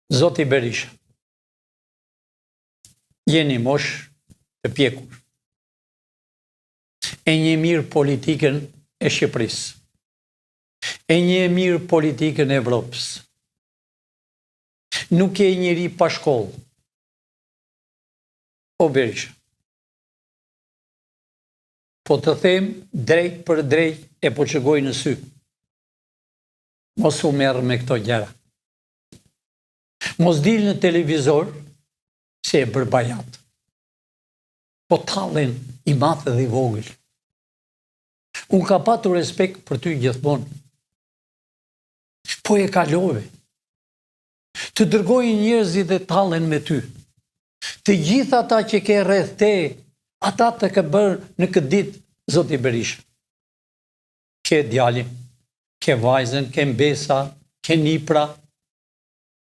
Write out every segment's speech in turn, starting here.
Zoti Berisha, jeni mosh të pjekur. E një mirë politikën e Shqipërisë. E një mirë politikën e Evropës. Nuk e njëri pa shkollë. O Berisha, po të them drejt për drejt e po qëgoj në sy. Mos u merë me këto gjera. Mos dil në televizor se e bërbajat. Po tallen i madh dhe i vogël. Unë ka patur respekt për ty gjithmonë. Po e kalove. Të dërgojnë njerëzit dhe tallen me ty. Të gjitha ata që ke rreth te, ata të ke bërë në këtë ditë, Zoti Berisha. Ke djalin, ke vajzën, ke mbesa, ke nipra,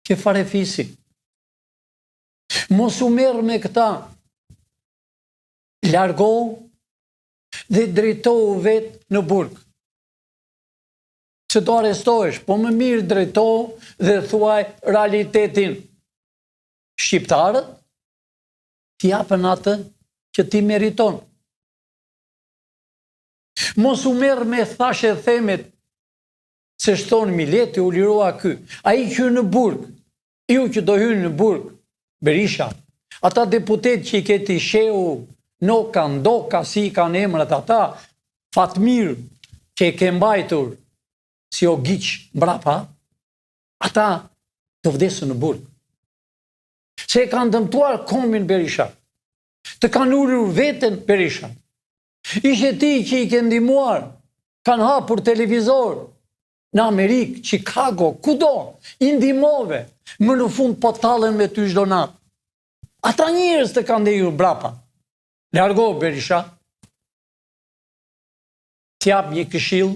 ke farefisi. Mos u merr me këta. Largohu dhe drejtohu vetë në burg. Se do arrestohesh, po më mirë drejtohu dhe thuaj realitetin. Shqiptarët t'i japën atë që ti meriton. Mos u merr me thashe themet se shton Mileti u lirua ky. Ai që në burg, ju që do hynë në burg, Berisha, ata deputet që i keti shehu, Noka, Ndoka, si i kanë emrat ata, Fatmir, që e ke mbajtur si o giq mbrapa, ata të vdesën në burg. Se e kanë dëmtuar kombin Berisha. Të kanë ulur veten Berisha. Ishe ti që i ke ndihmuar, kanë hapur televizor në Amerikë, Chicago, kudo, i ndihmove, më në fund po tallen me ty çdo natë. Ata njerëz të kanë ndejur brapa. Largo Berisha, t'jap një këshill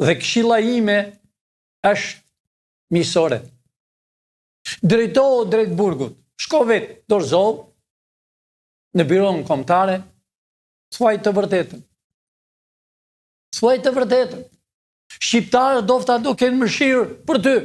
dhe këshilla ime është miqësore. Drejtohu drejt burgut, shko vetë, dorëzohu në biron kombëtare, thuaj të vërtetën. Thuaj të vërtetën. Shqiptarët dofta do kenë mëshirë për ty.